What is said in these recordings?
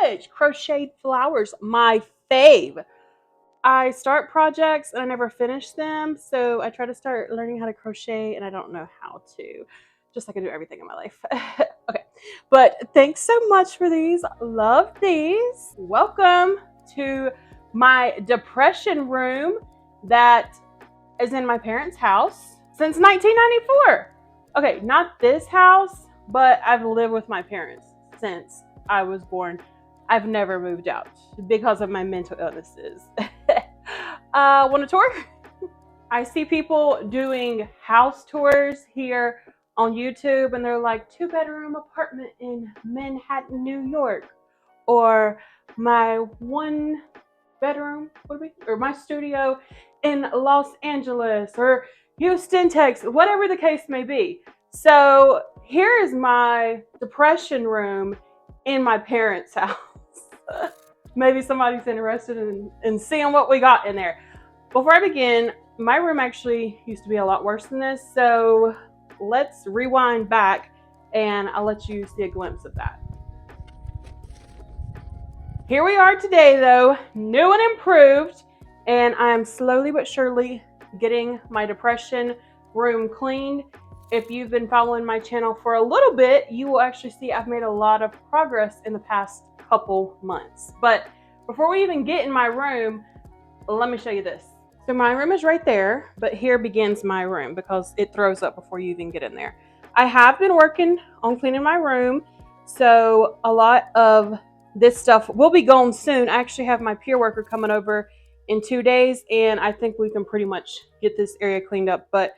much. Crocheted flowers, my fave. I start projects and I never finish them, so I try to start learning how to crochet and I don't know how to, just like I do everything in my life. Okay, but thanks so much for these. Love these. Welcome to my depression room that is in my parents' house since 1994. Okay, not this house, but I've lived with my parents since I was born. I've never moved out because of my mental illnesses. Want a tour? I see people doing house tours here on YouTube and they're like 2-bedroom apartment in Manhattan, New York, or my 1-bedroom, or my studio in Los Angeles or Houston, Texas, whatever the case may be. So here is my depression room in my parents' house. Maybe somebody's interested in seeing what we got in there. Before I begin, my room actually used to be a lot worse than this, so let's rewind back and I'll let you see a glimpse of that. Here we are today though, new and improved, and I'm slowly but surely getting my depression room cleaned. If you've been following my channel for a little bit, you will actually see I've made a lot of progress in the past couple months. But before we even get in my room, let me show you this. So my room is right there, but here begins my room because it throws up before you even get in there. I have been working on cleaning my room, so a lot of this stuff will be gone soon. I actually have my peer worker coming over in 2 days, and I think we can pretty much get this area cleaned up. But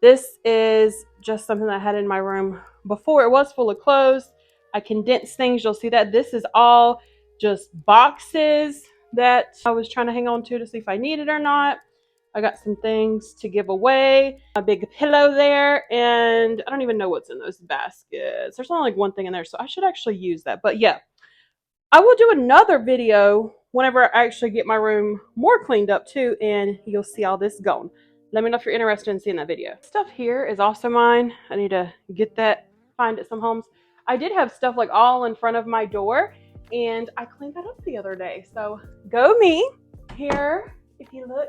this is just something that I had in my room before. It was full of clothes. I condensed things. You'll see that this is all just boxes that I was trying to hang on to see if I need it or not. I got some things to give away, a big pillow there, and I don't even know what's in those baskets. There's only like one thing in there, so I should actually use that. But yeah, I will do another video whenever I actually get my room more cleaned up too, and you'll see all this gone. Let me know if you're interested in seeing that video. Stuff here is also mine. I need to get that, find at some homes. I did have stuff like all in front of my door, and I cleaned that up the other day. So go me. Here, if you look,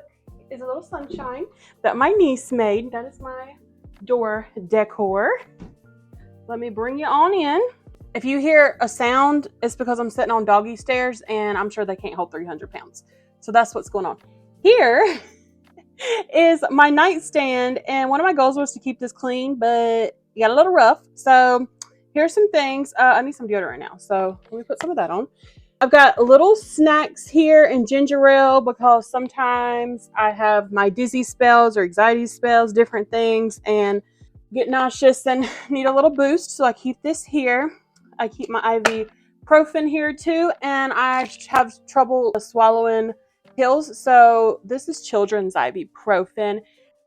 is a little sunshine that my niece made. That is my door decor. Let me bring you on in. If you hear a sound, it's because I'm sitting on doggy stairs and I'm sure they can't hold 300 pounds. So that's what's going on. Here is my nightstand, and one of my goals was to keep this clean, but it got a little rough. So here's some things. I need some deodorant now, so let me put some of that on. I've got little snacks here and ginger ale because sometimes I have my dizzy spells or anxiety spells, different things, and get nauseous and need a little boost. So I keep this here. I keep my ibuprofen here too, and I have trouble swallowing pills. So this is children's ibuprofen.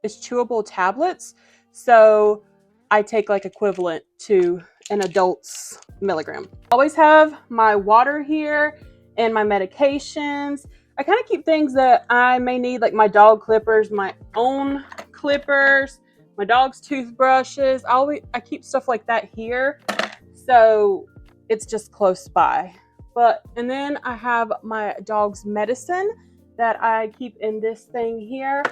It's chewable tablets. So I take like equivalent to an adult's milligram. Always have my water here and my medications. I kind of keep things that I may need, like my dog clippers, my own clippers, my dog's toothbrushes. I keep stuff like that here, so it's just close by. And then I have my dog's medicine that I keep in this thing here,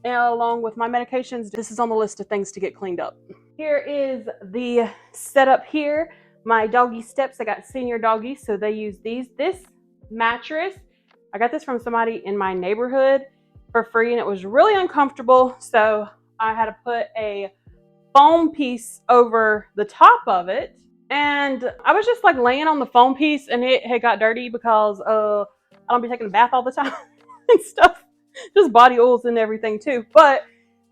and along with my medications. This is on the list of things to get cleaned up. Here is the setup here. My doggy steps. I got senior doggies, so they use these. This mattress, I got this from somebody in my neighborhood for free, and it was really uncomfortable, so I had to put a foam piece over the top of it. And I was just like laying on the foam piece, and it had got dirty because I don't be taking a bath all the time and stuff. Just body oils and everything too. But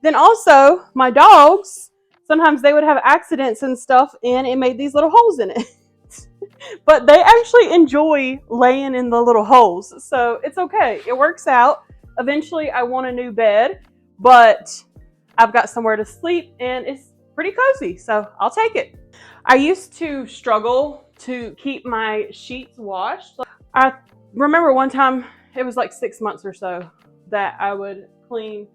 then also my dogs, sometimes they would have accidents and stuff, and it made these little holes in it. But they actually enjoy laying in the little holes, so it's okay. It works out. Eventually I want a new bed, but I've got somewhere to sleep and it's pretty cozy, so I'll take it. I used to struggle to keep my sheets washed. I remember one time, it was like 6 months or so, that I would clean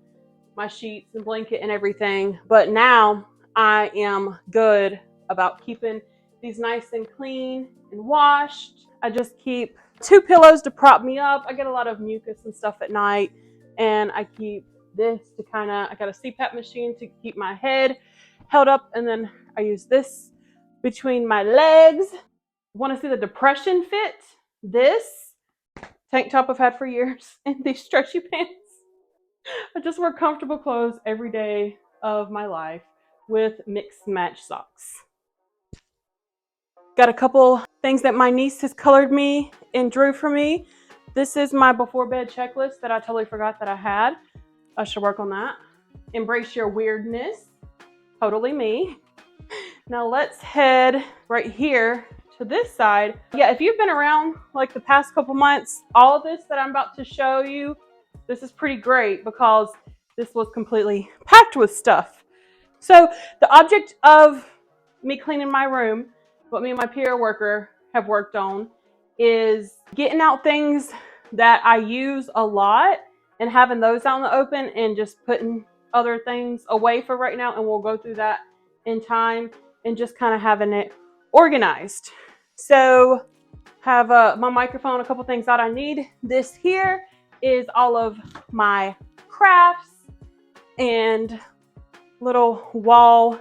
my sheets and blanket and everything, but now I am good about keeping these nice and clean and washed. I just keep 2 pillows to prop me up. I get a lot of mucus and stuff at night, and I keep this to I got a CPAP machine to keep my head held up, and then I use this between my legs. Want to see the depression fit? This tank top I've had for years and these stretchy pants. I just wear comfortable clothes every day of my life with mixed match socks. Got a couple things that my niece has colored me and drew for me. This is my before bed checklist that I totally forgot that I had. I should work on that. Embrace your weirdness. Totally me. Now let's head right here to this side. Yeah, if you've been around like the past couple months, all of this that I'm about to show you, this is pretty great because this was completely packed with stuff. So the object of me cleaning my room, what me and my peer worker have worked on, is getting out things that I use a lot and having those out in the open and just putting other things away for right now, and we'll go through that in time, and just kind of having it organized. So have my microphone, a couple things that I need. This here is all of my crafts and little wall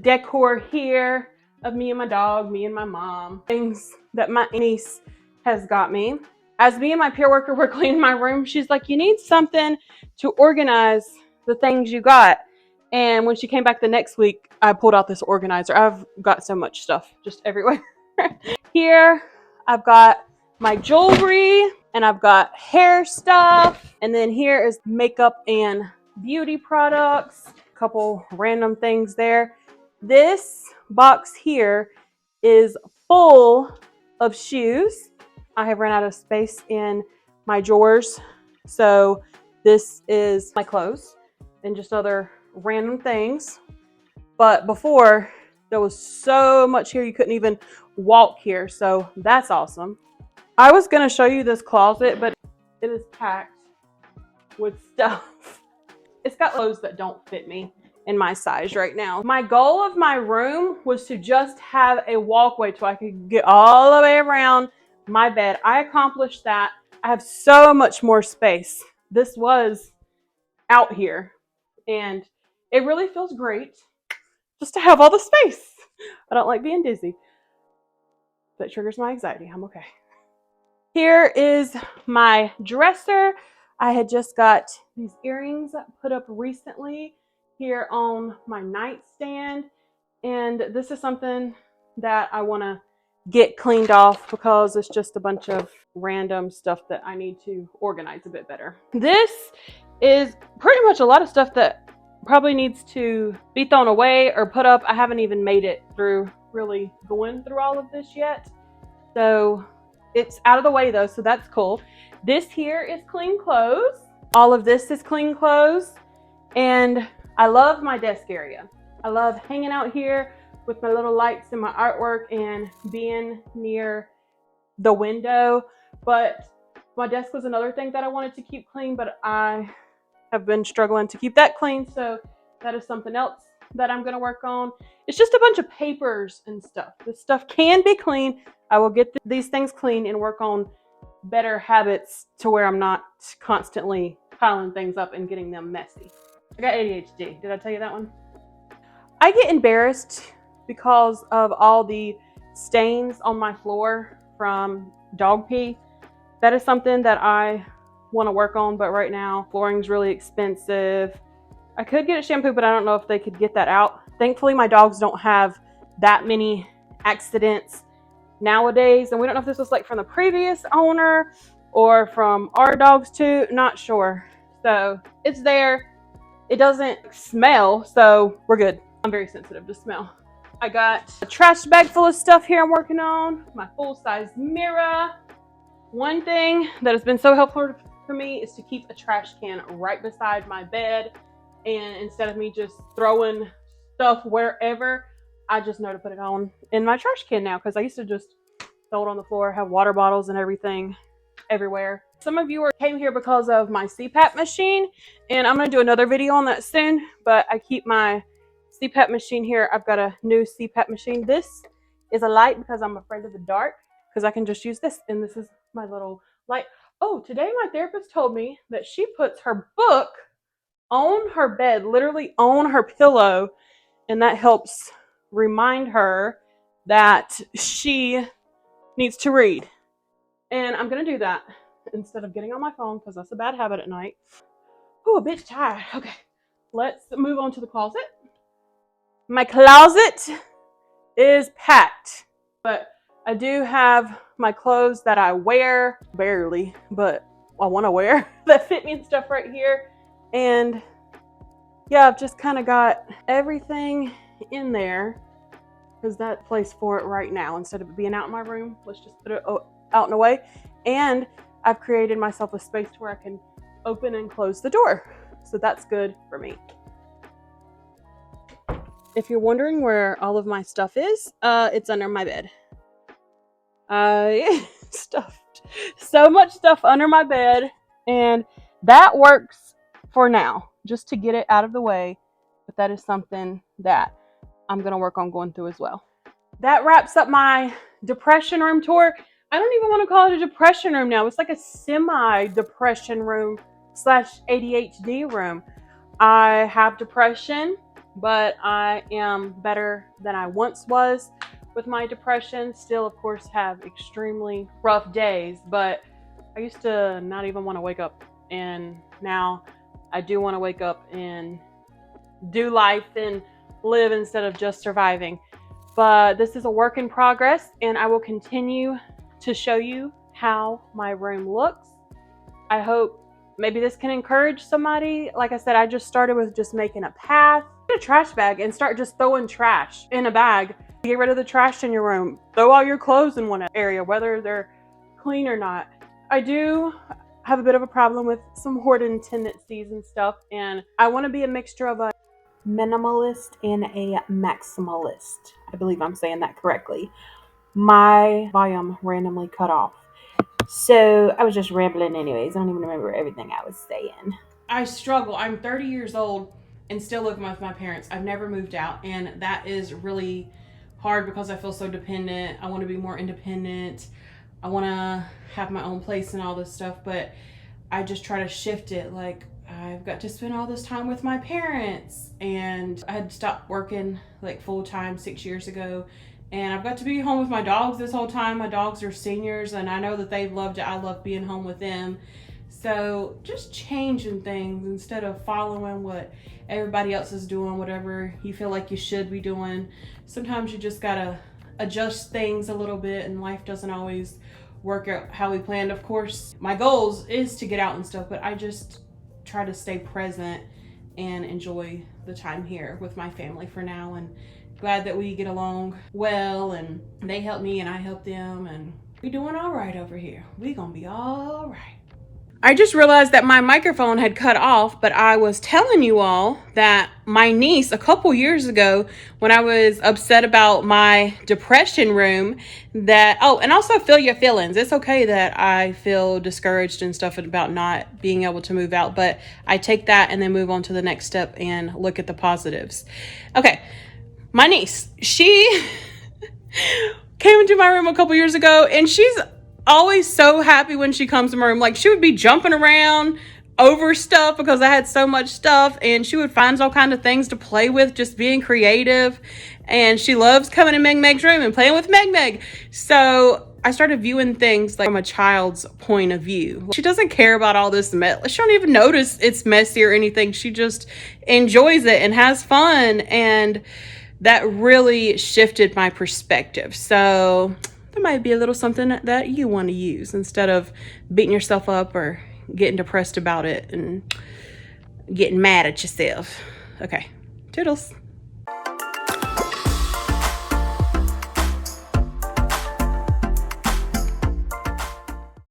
decor here of me and my dog, me and my mom, things that my niece has got me. As me and my peer worker were cleaning my room, she's like, you need something to organize the things you got. And when she came back the next week, I pulled out this organizer. I've got so much stuff just everywhere. Here, I've got my jewelry, and I've got hair stuff. And then here is makeup and beauty products. A couple random things there. This box here is full of shoes. I have run out of space in my drawers. So this is my clothes and just other random things. But before, there was so much here you couldn't even walk here. So that's awesome. I was going to show you this closet, but it is packed with stuff. It's got clothes that don't fit me in my size right now. My goal of my room was to just have a walkway so I could get all the way around my bed. I accomplished that. I have so much more space. This was out here, and it really feels great just to have all the space. I don't like being dizzy. That triggers my anxiety. I'm okay. Here is my dresser. I had just got these earrings put up recently here on my nightstand, and this is something that I want to get cleaned off because it's just a bunch of random stuff that I need to organize a bit better. This is pretty much a lot of stuff that probably needs to be thrown away or put up. I haven't even made it through really going through all of this yet. So it's out of the way though, so that's cool. This here is clean clothes. All of this is clean clothes. And I love my desk area. I love hanging out here with my little lights and my artwork and being near the window. But my desk was another thing that I wanted to keep clean, but I have been struggling to keep that clean. So that is something else that I'm gonna work on. It's just a bunch of papers and stuff. This stuff can be clean. I will get these things clean and work on better habits to where I'm not constantly piling things up and getting them messy. I got ADHD. Did I tell you that one? I get embarrassed because of all the stains on my floor from dog pee. That is something that I want to work on, but right now flooring's really expensive. I could get a shampoo, but I don't know if they could get that out. Thankfully, my dogs don't have that many accidents nowadays, and we don't know if this was like from the previous owner or from our dogs too. Not sure. So it's there. It doesn't smell, so we're good. I'm very sensitive to smell. I got a trash bag full of stuff here I'm working on. My full-size mirror. One thing that has been so helpful for me is to keep a trash can right beside my bed. And instead of me just throwing stuff wherever, I just know to put it on in my trash can now, because I used to just throw it on the floor, have water bottles and everything everywhere. Some of you came here because of my CPAP machine, and I'm going to do another video on that soon, but I keep my CPAP machine here. I've got a new CPAP machine. This is a light because I'm afraid of the dark, because I can just use this, and this is my little light. Oh, today my therapist told me that she puts her book on her bed, literally on her pillow, and that helps remind her that she needs to read. And I'm going to do that instead of getting on my phone, because that's a bad habit at night. Oh, a bit tired. Okay, let's move on to the closet. My closet is packed, but I do have my clothes that I wear, barely, but I want to wear, that fit me and stuff right here. And yeah, I've just kind of got everything in there, because that place for it right now. Instead of it being out in my room, let's just put it out and away. And I've created myself a space where I can open and close the door. So that's good for me. If you're wondering where all of my stuff is, it's under my bed. Stuffed so much stuff under my bed, and that works for now, just to get it out of the way. But that is something that I'm going to work on going through as well. That wraps up my depression room tour. I don't even want to call it a depression room now. It's like a semi-depression room / ADHD room. I have depression, but I am better than I once was with my depression. Still, of course, have extremely rough days, but I used to not even want to wake up, and now I do want to wake up and do life and live instead of just surviving. But this is a work in progress, and I will continue to show you how my room looks. I hope maybe this can encourage somebody. Like I said, I just started with just making a path. Get a trash bag and start just throwing trash in a bag. Get rid of the trash in your room. Throw all your clothes in one area, whether they're clean or not. I do have a bit of a problem with some hoarding tendencies and stuff, and I want to be a mixture of a minimalist and a maximalist. I believe I'm saying that correctly. My volume randomly cut off, so I was just rambling anyways. I don't even remember everything I was saying. I struggle. I'm 30 years old and still living with my parents. I've never moved out, and that is really hard because I feel so dependent. I want to be more independent. I want to have my own place and all this stuff, but I just try to shift it. Like, I've got to spend all this time with my parents, and I had stopped working like full time 6 years ago, and I've got to be home with my dogs this whole time. My dogs are seniors, and I know that they've loved it. I love being home with them. So just changing things instead of following what everybody else is doing, whatever you feel like you should be doing. Sometimes you just gotta adjust things a little bit, and life doesn't always work out how we planned. Of course, my goals is to get out and stuff, but I just try to stay present and enjoy the time here with my family for now, and glad that we get along well, and they help me and I help them, and we doing all right over here. We gonna be all right. I just realized that my microphone had cut off, but I was telling you all that my niece a couple years ago, when I was upset about my depression room, that, oh, and also feel your feelings. It's okay that I feel discouraged and stuff about not being able to move out, but I take that and then move on to the next step and look at the positives. Okay, my niece, she came into my room a couple years ago, and she's always so happy when she comes to my room. Like, she would be jumping around over stuff because I had so much stuff, and she would find all kinds of things to play with, just being creative. And she loves coming in Meg Meg's room and playing with Meg Meg. So I started viewing things like from a child's point of view. She doesn't care about all this mess. She don't even notice it's messy or anything. She just enjoys it and has fun. And that really shifted my perspective. So that might be a little something that you want to use instead of beating yourself up or getting depressed about it and getting mad at yourself. Okay, toodles.